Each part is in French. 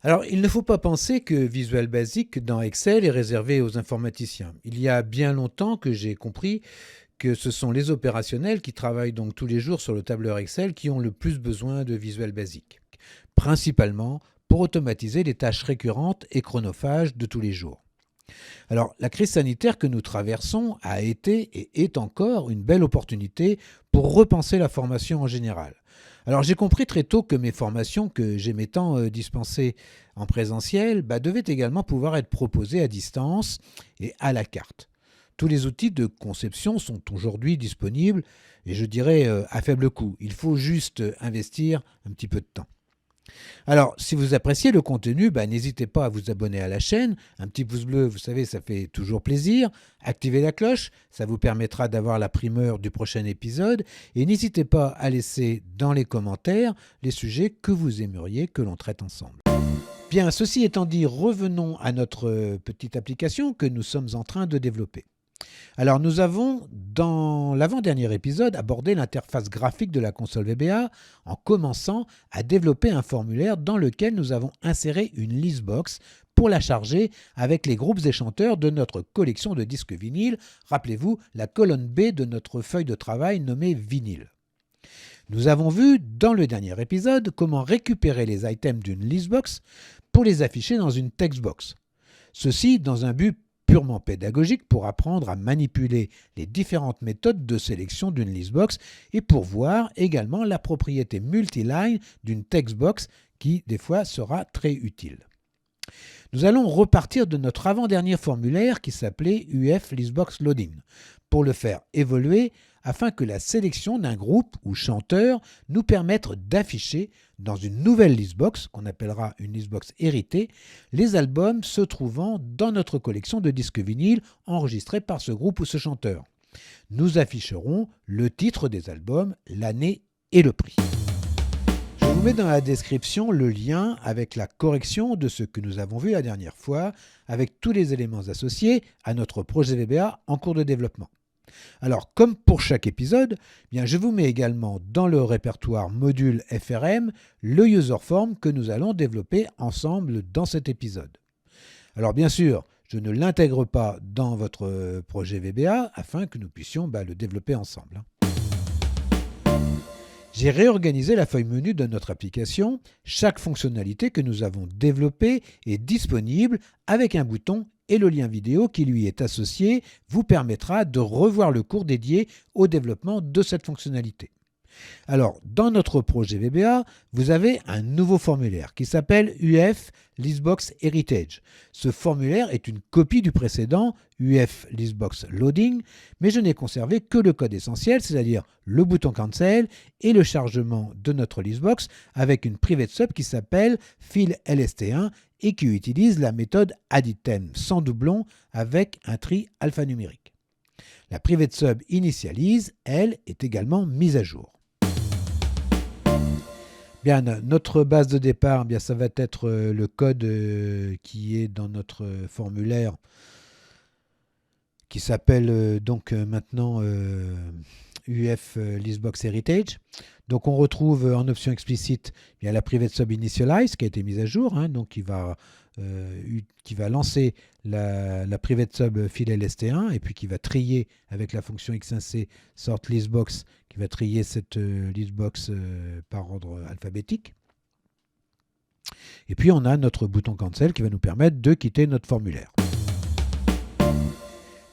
Alors, il ne faut pas penser que Visual Basic dans Excel est réservé aux informaticiens. Il y a bien longtemps que j'ai compris que ce sont les opérationnels qui travaillent donc tous les jours sur le tableur Excel qui ont le plus besoin de Visual Basic, principalement pour automatiser les tâches récurrentes et chronophages de tous les jours. Alors, la crise sanitaire que nous traversons a été et est encore une belle opportunité pour repenser la formation en général. Alors, j'ai compris très tôt que mes formations que j'aimais tant dispenser en présentiel devaient également pouvoir être proposées à distance et à la carte. Tous les outils de conception sont aujourd'hui disponibles et je dirais à faible coût. Il faut juste investir un petit peu de temps. Alors, si vous appréciez le contenu, n'hésitez pas à vous abonner à la chaîne. Un petit pouce bleu, vous savez, ça fait toujours plaisir. Activez la cloche, ça vous permettra d'avoir la primeur du prochain épisode. Et n'hésitez pas à laisser dans les commentaires les sujets que vous aimeriez que l'on traite ensemble. Bien, ceci étant dit, revenons à notre petite application que nous sommes en train de développer. Alors nous avons, dans l'avant-dernier épisode, abordé l'interface graphique de la console VBA en commençant à développer un formulaire dans lequel nous avons inséré une listbox pour la charger avec les groupes et chanteurs de notre collection de disques vinyles. Rappelez-vous, la colonne B de notre feuille de travail nommée vinyle. Nous avons vu dans le dernier épisode comment récupérer les items d'une listbox pour les afficher dans une textbox. Ceci dans un but purement pédagogique pour apprendre à manipuler les différentes méthodes de sélection d'une listbox et pour voir également la propriété multiline d'une textbox qui, des fois, sera très utile. Nous allons repartir de notre avant-dernier formulaire qui s'appelait UF Listbox Loading pour le faire évoluer afin que la sélection d'un groupe ou chanteur nous permette d'afficher dans une nouvelle listbox, qu'on appellera une listbox héritée, les albums se trouvant dans notre collection de disques vinyles enregistrés par ce groupe ou ce chanteur. Nous afficherons le titre des albums, l'année et le prix. Je vous mets dans la description le lien avec la correction de ce que nous avons vu la dernière fois, avec tous les éléments associés à notre projet VBA en cours de développement. Alors, comme pour chaque épisode, je vous mets également dans le répertoire module FRM le user form que nous allons développer ensemble dans cet épisode. Alors bien sûr, je ne l'intègre pas dans votre projet VBA afin que nous puissions le développer ensemble. J'ai réorganisé la feuille menu de notre application. Chaque fonctionnalité que nous avons développée est disponible avec un bouton et le lien vidéo qui lui est associé vous permettra de revoir le cours dédié au développement de cette fonctionnalité. Alors, dans notre projet VBA, vous avez un nouveau formulaire qui s'appelle UF Listbox Heritage. Ce formulaire est une copie du précédent UF Listbox Loading, mais je n'ai conservé que le code essentiel, c'est-à-dire le bouton Cancel et le chargement de notre listbox avec une private sub qui s'appelle FillLST1 et qui utilise la méthode addItem sans doublon avec un tri alphanumérique. La private sub initialise, elle, est également mise à jour. Bien, notre base de départ, ça va être le code qui est dans notre formulaire qui s'appelle donc maintenant UF Listbox Heritage. Donc on retrouve en option explicite la private sub initialize qui a été mise à jour, donc qui va lancer la private sub FillLST1 et puis qui va trier avec la fonction x1c sort listbox qui va trier cette listbox par ordre alphabétique. Et puis on a notre bouton cancel qui va nous permettre de quitter notre formulaire.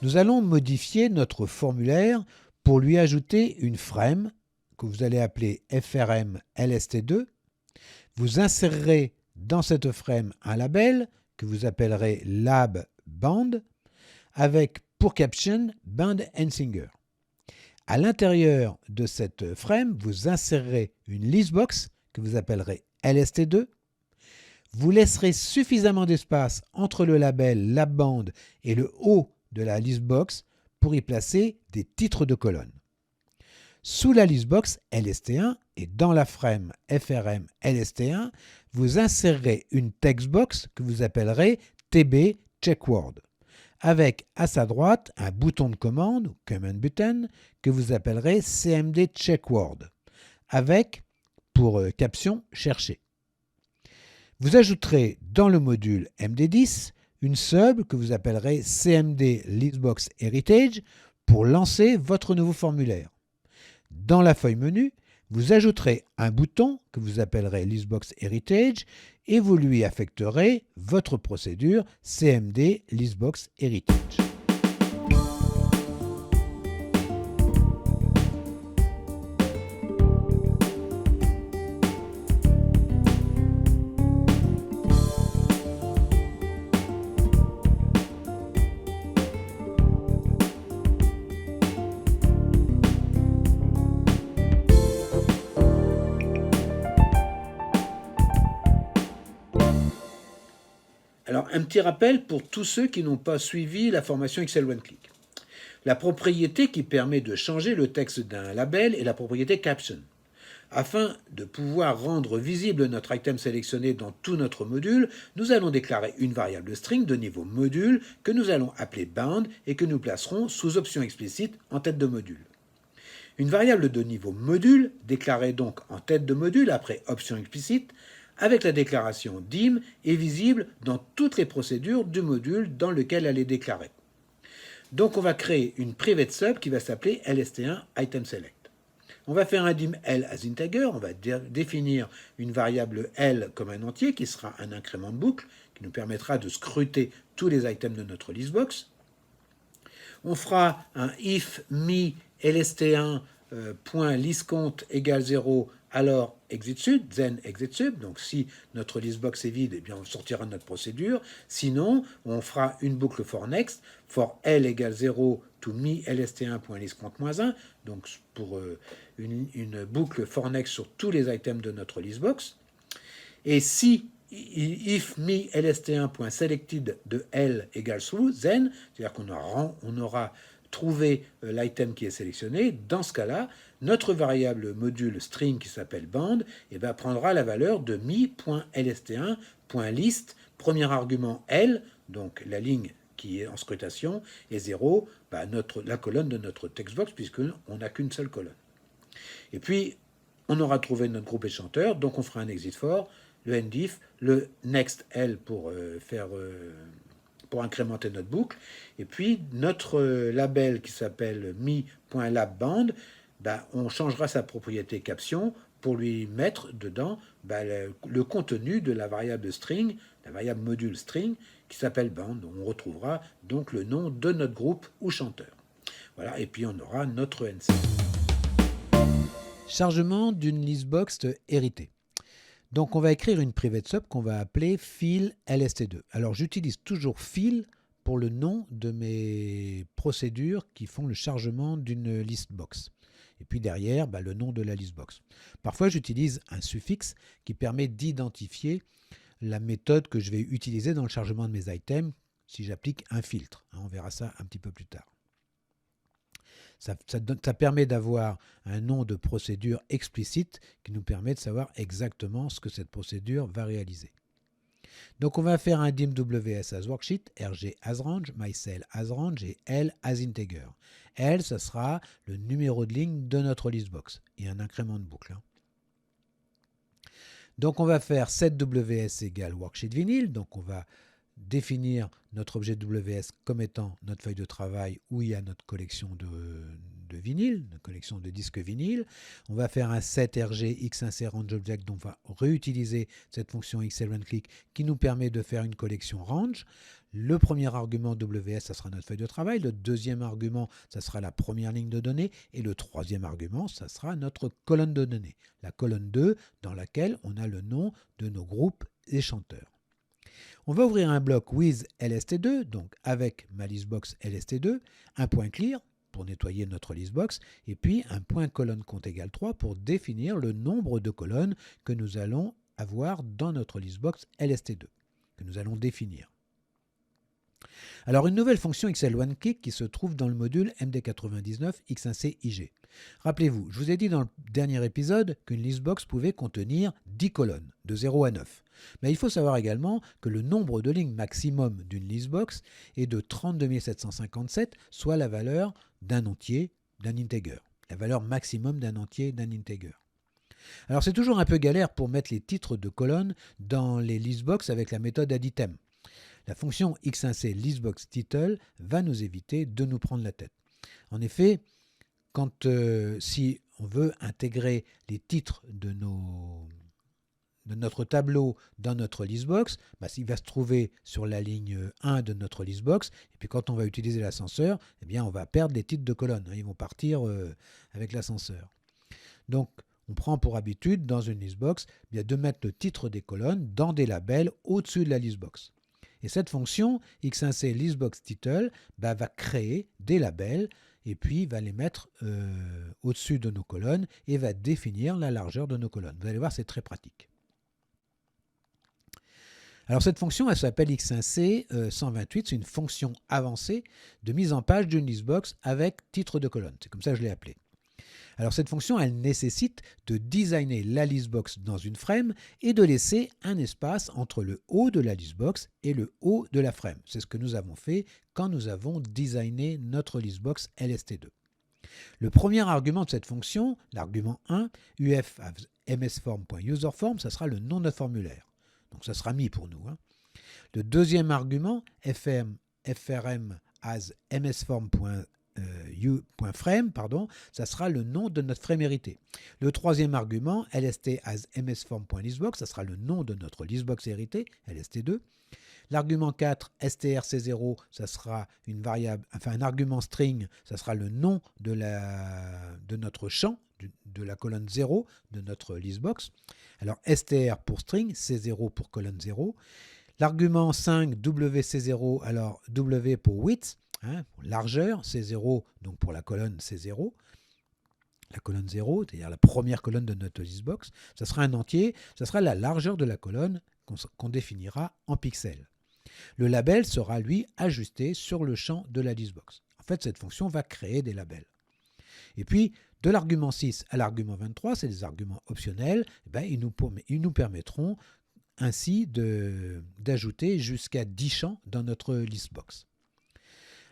Nous allons modifier notre formulaire pour lui ajouter une frame que vous allez appeler FRM LST2. Vous insérerez dans cette frame un label que vous appellerez Lab Band avec pour caption Band and Singer. À l'intérieur de cette frame, vous insérerez une listbox que vous appellerez LST2. Vous laisserez suffisamment d'espace entre le label Lab Band et le haut de la listbox pour y placer des titres de colonne. Sous la listbox LST1 et dans la frame FRM LST1, vous insérerez une textbox que vous appellerez TB Checkword, avec à sa droite un bouton de commande, ou command button, que vous appellerez CMD Checkword, avec pour caption chercher. Vous ajouterez dans le module MD10 une sub que vous appellerez CMD Listbox Heritage pour lancer votre nouveau formulaire. Dans la feuille menu, vous ajouterez un bouton que vous appellerez Listbox Heritage et vous lui affecterez votre procédure CMD Listbox Heritage. Alors, un petit rappel pour tous ceux qui n'ont pas suivi la formation Excel OneClick. La propriété qui permet de changer le texte d'un label est la propriété Caption. Afin de pouvoir rendre visible notre item sélectionné dans tout notre module, nous allons déclarer une variable string de niveau module que nous allons appeler bound et que nous placerons sous option explicite en tête de module. Une variable de niveau module, déclarée donc en tête de module après option explicite, avec la déclaration dim, est visible dans toutes les procédures du module dans lequel elle est déclarée. Donc on va créer une private sub qui va s'appeler lst1 item select. On va faire un dim L as integer, on va définir une variable L comme un entier qui sera un incrément de boucle qui nous permettra de scruter tous les items de notre listbox. On fera un if me lst1 .listCount égale 0, alors exit sud, then exit sub. Donc si notre listbox est vide, eh bien on sortira de notre procédure. Sinon, on fera une boucle for next, for L égale 0 to me lst1.listCount-1, donc pour une boucle for next sur tous les items de notre listbox. Et si if me lst1.selected de L égale true, then, c'est-à-dire qu'on aura trouvé l'item qui est sélectionné, dans ce cas-là, notre variable module string qui s'appelle bound prendra la valeur de me.lst1.list, premier argument L, donc la ligne qui est en scrutation, et 0, la colonne de notre textbox, puisqu'on n'a qu'une seule colonne. Et puis, on aura trouvé notre groupe et chanteur, donc on fera un exit for, le endif, le next L pour incrémenter notre boucle, et puis notre label qui s'appelle me.labbound, on changera sa propriété caption pour lui mettre dedans le contenu de la variable string, la variable module string qui s'appelle bound. On retrouvera donc le nom de notre groupe ou chanteur. Voilà, et puis on aura notre NC. Chargement d'une listbox héritée. Donc on va écrire une private sub qu'on va appeler fill lst2. Alors j'utilise toujours fill pour le nom de mes procédures qui font le chargement d'une listbox. Et puis derrière, le nom de la listbox. Parfois j'utilise un suffixe qui permet d'identifier la méthode que je vais utiliser dans le chargement de mes items si j'applique un filtre. On verra ça un petit peu plus tard. Ça permet d'avoir un nom de procédure explicite qui nous permet de savoir exactement ce que cette procédure va réaliser. Donc on va faire un dim ws as worksheet, rg as range, mycell as range et l as integer. L, ça sera le numéro de ligne de notre listbox et un incrément de boucle. Donc on va faire setWS égale worksheet vinyle, donc on va définir notre objet WS comme étant notre feuille de travail où il y a notre collection de vinyle, notre collection de disques vinyles. On va faire un set RG X-insert range object, donc on va réutiliser cette fonction XLOneClick qui nous permet de faire une collection range. Le premier argument WS, ça sera notre feuille de travail. Le deuxième argument, ça sera la première ligne de données. Et le troisième argument, ça sera notre colonne de données. La colonne 2 dans laquelle on a le nom de nos groupes et chanteurs. On va ouvrir un bloc with lst2, donc avec ma listbox lst2, un point clear pour nettoyer notre listbox, et puis un point colonne compte égale 3 pour définir le nombre de colonnes que nous allons avoir dans notre listbox lst2, que nous allons définir. Alors une nouvelle fonction XL1Kick qui se trouve dans le module MD99 X1CIG. Rappelez-vous, je vous ai dit dans le dernier épisode qu'une listbox pouvait contenir 10 colonnes, de 0 à 9. Mais il faut savoir également que le nombre de lignes maximum d'une listbox est de 32 757, soit la valeur d'un entier d'un integer. La valeur maximum d'un entier d'un integer. Alors c'est toujours un peu galère pour mettre les titres de colonnes dans les listbox avec la méthode addItem. La fonction x1c listbox_title va nous éviter de nous prendre la tête. En effet, si on veut intégrer les titres de notre tableau dans notre listbox, il va se trouver sur la ligne 1 de notre listbox, et puis quand on va utiliser l'ascenseur, eh bien on va perdre les titres de colonnes, ils vont partir avec l'ascenseur. Donc on prend pour habitude dans une listbox de mettre le titre des colonnes dans des labels au-dessus de la listbox. Et cette fonction x1c listbox_title va créer des labels et puis va les mettre au-dessus de nos colonnes et va définir la largeur de nos colonnes. Vous allez voir, c'est très pratique. Alors cette fonction, elle s'appelle x1c 128, c'est une fonction avancée de mise en page d'une listbox avec titre de colonne. C'est comme ça que je l'ai appelée. Alors cette fonction, elle nécessite de designer la listbox dans une frame et de laisser un espace entre le haut de la listbox et le haut de la frame. C'est ce que nous avons fait quand nous avons designé notre listbox LST2. Le premier argument de cette fonction, l'argument 1, uf msform.userform, ça sera le nom de notre formulaire. Donc ça sera mis pour nous. Le deuxième argument, frm as msform.frame, ça sera le nom de notre frame hérité. Le troisième argument, lst as msform.listbox, ça sera le nom de notre listbox hérité, lst2. L'argument 4, strc0, ça sera une variable, un argument string, ça sera le nom de notre champ, de la colonne 0 de notre listbox. Alors str pour string, c0 pour colonne 0. L'argument 5, wc0, alors w pour width, pour largeur, c0, donc pour la colonne c0. La colonne 0, c'est-à-dire la première colonne de notre listbox, ça sera un entier, ça sera la largeur de la colonne qu'on définira en pixels. Le label sera, lui, ajusté sur le champ de la listbox. En fait, cette fonction va créer des labels. Et puis, de l'argument 6 à l'argument 23, c'est des arguments optionnels, ils nous permettront ainsi d'ajouter jusqu'à 10 champs dans notre listbox.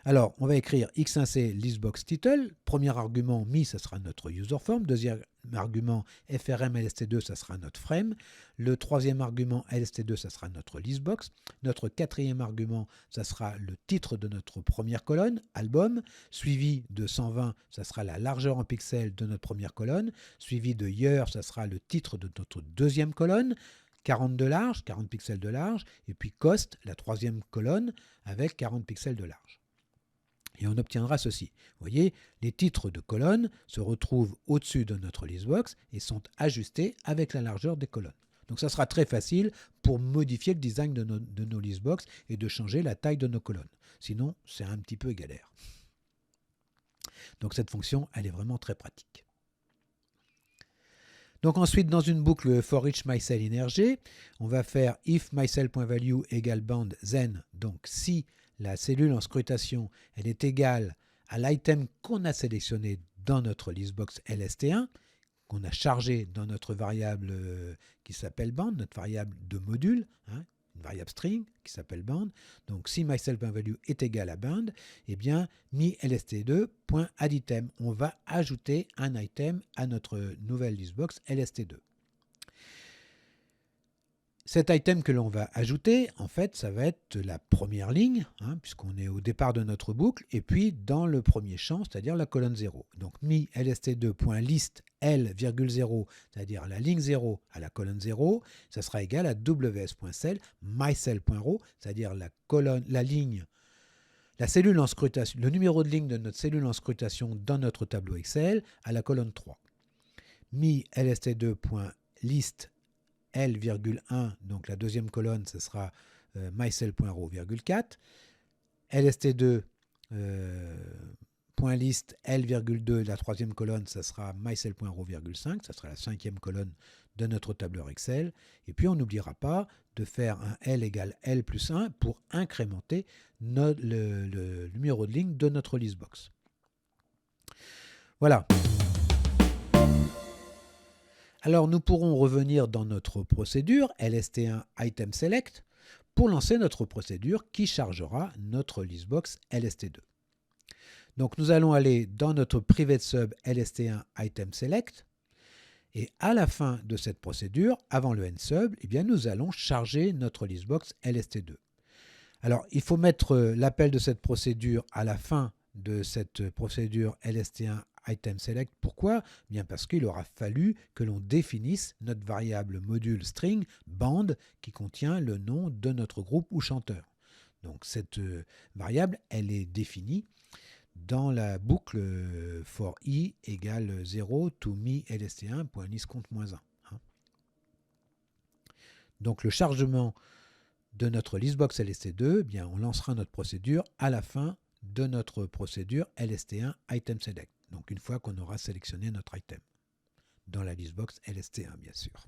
Alors, on va écrire x1c listbox_title. Premier argument, mi, ça sera notre userform. Deuxième argument, frm lst2, ça sera notre frame. Le troisième argument, lst2, ça sera notre listbox. Notre quatrième argument, ça sera le titre de notre première colonne, album, suivi de 120, ça sera la largeur en pixels de notre première colonne, suivi de year, ça sera le titre de notre deuxième colonne, 40 de large, 40 pixels de large, et puis cost, la troisième colonne, avec 40 pixels de large. Et on obtiendra ceci. Vous voyez, les titres de colonnes se retrouvent au-dessus de notre listbox et sont ajustés avec la largeur des colonnes. Donc ça sera très facile pour modifier le design de nos listbox et de changer la taille de nos colonnes. Sinon, c'est un petit peu galère. Donc cette fonction, elle est vraiment très pratique. Donc ensuite, dans une boucle for each myCell in RG, on va faire if myCell.value égale bound then, donc si la cellule en scrutation elle est égale à l'item qu'on a sélectionné dans notre listbox LST1, qu'on a chargé dans notre variable qui s'appelle bound, notre variable de module, une variable string qui s'appelle bound. Donc si myCell.value est égal à bound, eh bien mi lst2.addItem, on va ajouter un item à notre nouvelle listbox LST2. Cet item que l'on va ajouter, en fait, ça va être la première ligne, puisqu'on est au départ de notre boucle, et puis dans le premier champ, c'est-à-dire la colonne 0. Donc mi lst2.list L,0, c'est-à-dire la ligne 0 à la colonne 0, ça sera égal à ws.cell myCell.row, c'est-à-dire la cellule en scrutation, le numéro de ligne de notre cellule en scrutation dans notre tableau Excel à la colonne 3. Mi lst2.list L,1, donc la deuxième colonne, ce sera myCell.row, 4. LST2.list L,2, la troisième colonne, ça sera myCell.row, 5, ça sera la cinquième colonne de notre tableur Excel. Et puis on n'oubliera pas de faire un L égale L plus 1 pour incrémenter le numéro de ligne de notre listbox. Voilà. Alors nous pourrons revenir dans notre procédure LST1 item select pour lancer notre procédure qui chargera notre listbox LST2. Donc nous allons aller dans notre private sub LST1 item select Et à la fin de cette procédure, avant le nsub, eh bien, nous allons charger notre listbox LST2. Alors, il faut mettre l'appel de cette procédure à la fin de cette procédure LST1 item select. Pourquoi? Bien parce qu'il aura fallu que l'on définisse notre variable module string band qui contient le nom de notre groupe ou chanteur. Donc cette variable, elle est définie dans la boucle for i égale 0 to me lst1.listCount-1. Donc le chargement de notre listbox LST2, eh bien, on lancera notre procédure à la fin de notre procédure LST1 item select. Donc une fois qu'on aura sélectionné notre item dans la listbox LST1 bien sûr.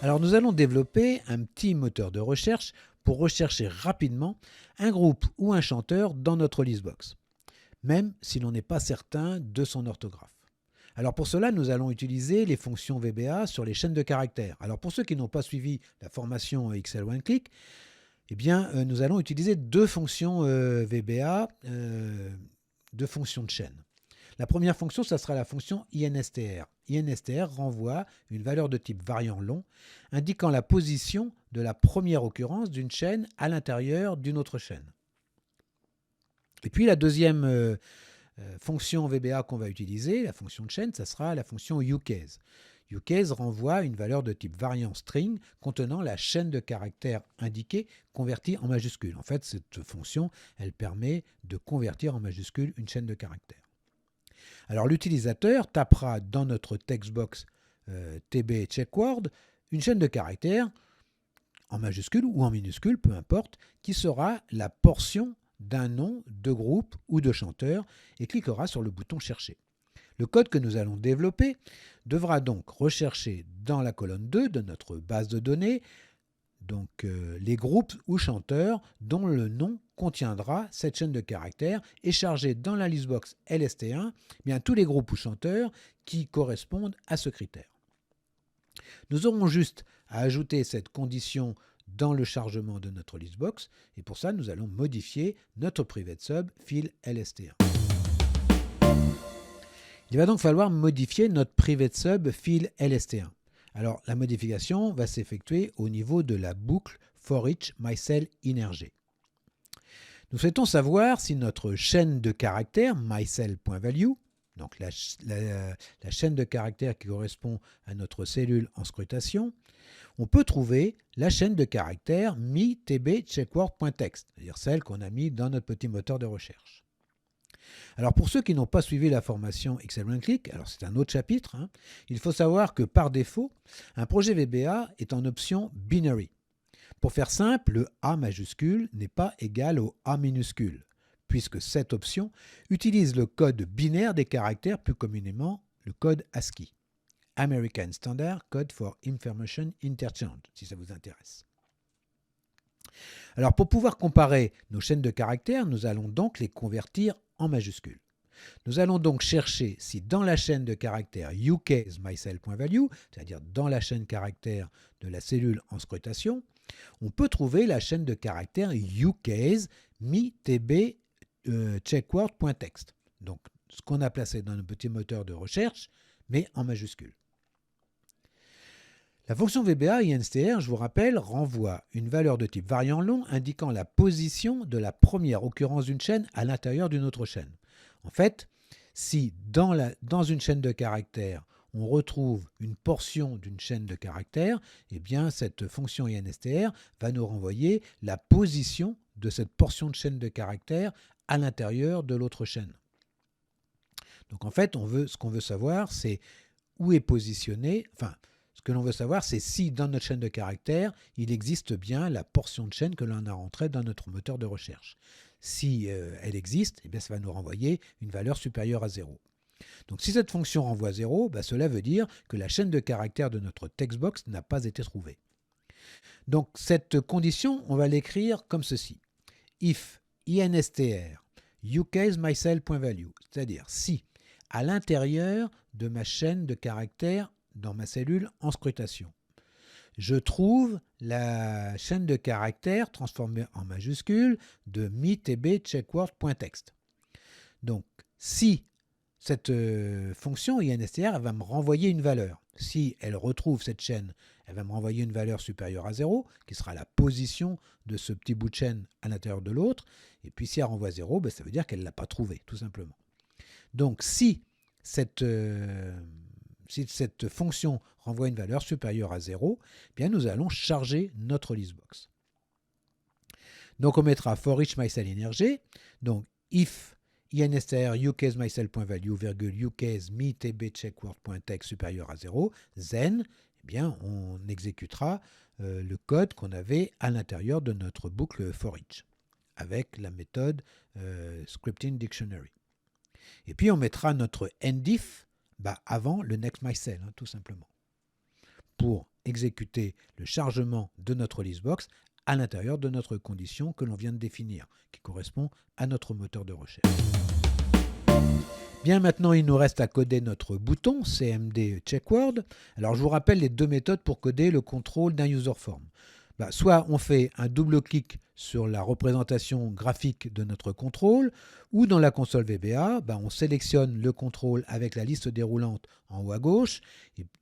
Alors nous allons développer un petit moteur de recherche pour rechercher rapidement un groupe ou un chanteur dans notre listbox, même si l'on n'est pas certain de son orthographe. Alors pour cela, nous allons utiliser les fonctions VBA sur les chaînes de caractères. Alors pour ceux qui n'ont pas suivi la formation XL OneClick, eh bien, nous allons utiliser deux fonctions VBA, deux fonctions de chaîne. La première fonction, ça sera la fonction INSTR. INSTR renvoie une valeur de type variant long, indiquant la position de la première occurrence d'une chaîne à l'intérieur d'une autre chaîne. Et puis la deuxième fonction VBA qu'on va utiliser, la fonction de chaîne, ça sera la fonction uCase. uCase renvoie une valeur de type variant string contenant la chaîne de caractères indiquée convertie en majuscule. En fait, cette fonction, elle permet de convertir en majuscule une chaîne de caractères. Alors l'utilisateur tapera dans notre textbox TB checkword une chaîne de caractères en majuscule ou en minuscule, peu importe, qui sera la portion d'un nom de groupe ou de chanteur et cliquera sur le bouton Chercher. Le code que nous allons développer devra donc rechercher dans la colonne 2 de notre base de données donc, les groupes ou chanteurs dont le nom contiendra cette chaîne de caractères et charger dans la listbox LST1 bien, tous les groupes ou chanteurs qui correspondent à ce critère. Nous aurons juste à ajouter cette condition dans le chargement de notre listbox et pour ça nous allons modifier notre private sub fil LST1. Il va donc falloir modifier notre private sub fil LST1. Alors, la modification va s'effectuer au niveau de la boucle for each myCell_INRG. Nous souhaitons savoir si notre chaîne de caractères myCell.value, donc la chaîne de caractères qui correspond à notre cellule en scrutation, on peut trouver la chaîne de caractères me_tb_checkword.text, c'est-à-dire celle qu'on a mis dans notre petit moteur de recherche. Alors pour ceux qui n'ont pas suivi la formation XL OneClick, alors c'est un autre chapitre, il faut savoir que par défaut, un projet VBA est en option binary. Pour faire simple, le A majuscule n'est pas égal au A minuscule, puisque cette option utilise le code binaire des caractères, plus communément le code ASCII. American Standard Code for Information Interchange, si ça vous intéresse. Alors pour pouvoir comparer nos chaînes de caractères, nous allons donc les convertir en majuscules. Nous allons donc chercher si dans la chaîne de caractères uCase myCell.value, c'est-à-dire dans la chaîne caractères de la cellule en scrutation, on peut trouver la chaîne de caractères uCase me_tb_checkword.text. Donc ce qu'on a placé dans le petit moteur de recherche, mais en majuscule. La fonction VBA INSTR, je vous rappelle, renvoie une valeur de type variant long indiquant la position de la première occurrence d'une chaîne à l'intérieur d'une autre chaîne. En fait, si dans une chaîne de caractères, on retrouve une portion d'une chaîne de caractères, eh bien cette fonction INSTR va nous renvoyer la position de cette portion de chaîne de caractères à l'intérieur de l'autre chaîne. Donc en fait, ce qu'on veut savoir, c'est où est positionné, ce que l'on veut savoir, c'est si dans notre chaîne de caractères, il existe bien la portion de chaîne que l'on a rentrée dans notre moteur de recherche. Si elle existe, eh bien, ça va nous renvoyer une valeur supérieure à 0. Donc si cette fonction renvoie 0, cela veut dire que la chaîne de caractères de notre textbox n'a pas été trouvée. Donc cette condition, on va l'écrire comme ceci. If INSTR uCase myCell.value, c'est-à-dire si à l'intérieur de ma chaîne de caractères dans ma cellule en scrutation, je trouve la chaîne de caractères transformée en majuscule de me_tb_checkword.text. Donc, si cette fonction INSTR, elle va me renvoyer une valeur. Si elle retrouve cette chaîne, elle va me renvoyer une valeur supérieure à 0, qui sera la position de ce petit bout de chaîne à l'intérieur de l'autre. Et puis si elle renvoie 0, ça veut dire qu'elle ne l'a pas trouvé, tout simplement. Donc si cette fonction renvoie une valeur supérieure à 0, bien nous allons charger notre listbox. Donc on mettra for each myCell_energy, donc if INSTR ucaseMyCell.value, ucase me_tb_checkword.text supérieur à 0, then, eh bien, on exécutera le code qu'on avait à l'intérieur de notre boucle for each, avec la méthode scripting dictionary. Et puis on mettra notre endif avant le next mycell, tout simplement, pour exécuter le chargement de notre listbox à l'intérieur de notre condition que l'on vient de définir, qui correspond à notre moteur de recherche. Bien, maintenant, il nous reste à coder notre bouton CMD checkword. Alors, je vous rappelle les deux méthodes pour coder le contrôle d'un user form. Soit on fait un double-clic sur la représentation graphique de notre contrôle, ou dans la console VBA, on sélectionne le contrôle avec la liste déroulante en haut à gauche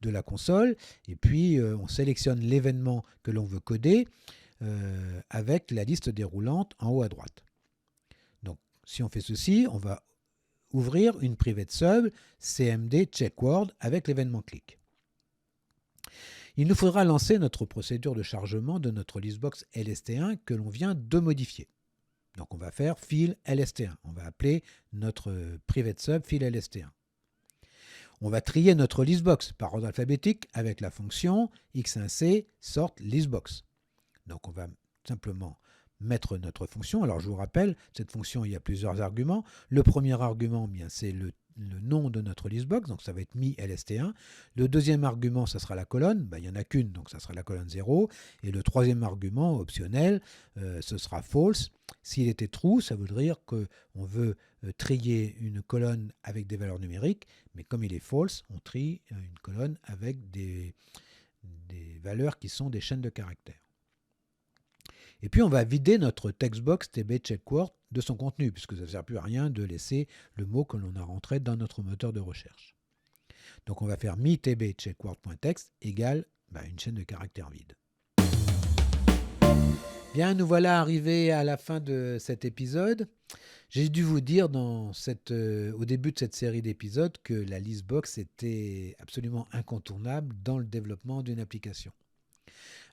de la console, et puis on sélectionne l'événement que l'on veut coder avec la liste déroulante en haut à droite. Donc, si on fait ceci, on va ouvrir une private sub CMD checkword avec l'événement click. Il nous faudra lancer notre procédure de chargement de notre listbox LST1 que l'on vient de modifier. Donc on va faire file LST1. On va appeler notre private sub file LST1. On va trier notre listbox par ordre alphabétique avec la fonction x1c sort listbox. Donc on va simplement mettre notre fonction. Alors je vous rappelle, cette fonction, il y a plusieurs arguments. Le premier argument, c'est le nom de notre listbox, donc ça va être mi-lst1. Le deuxième argument, ça sera la colonne, il n'y en a qu'une, donc ça sera la colonne 0. Et le troisième argument, optionnel, ce sera false. S'il était true, ça voudrait dire qu'on veut trier une colonne avec des valeurs numériques, mais comme il est false, on trie une colonne avec des valeurs qui sont des chaînes de caractères. Et puis on va vider notre textbox tb_checkword de son contenu, puisque ça ne sert plus à rien de laisser le mot que l'on a rentré dans notre moteur de recherche. Donc on va faire me_tb_checkword.text égale une chaîne de caractères vide. Bien, nous voilà arrivés à la fin de cet épisode. J'ai dû vous dire au début de cette série d'épisodes que la listbox était absolument incontournable dans le développement d'une application.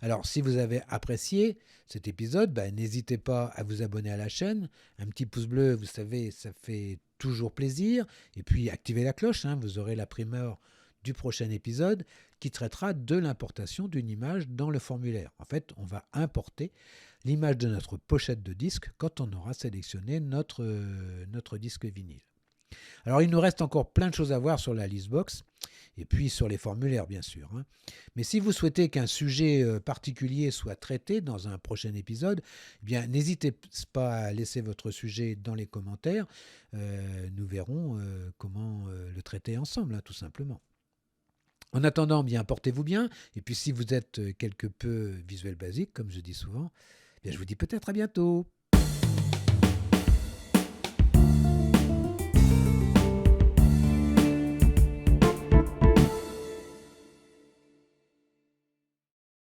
Alors, si vous avez apprécié cet épisode, n'hésitez pas à vous abonner à la chaîne. Un petit pouce bleu, vous savez, ça fait toujours plaisir. Et puis, activez la cloche, vous aurez la primeur du prochain épisode qui traitera de l'importation d'une image dans le formulaire. En fait, on va importer l'image de notre pochette de disque quand on aura sélectionné notre disque vinyle. Alors, il nous reste encore plein de choses à voir sur la listbox et puis sur les formulaires, bien sûr. Mais si vous souhaitez qu'un sujet particulier soit traité dans un prochain épisode, n'hésitez pas à laisser votre sujet dans les commentaires. Nous verrons comment le traiter ensemble, tout simplement. En attendant, portez-vous bien. Et puis, si vous êtes quelque peu Visual Basic, comme je dis souvent, je vous dis peut-être à bientôt.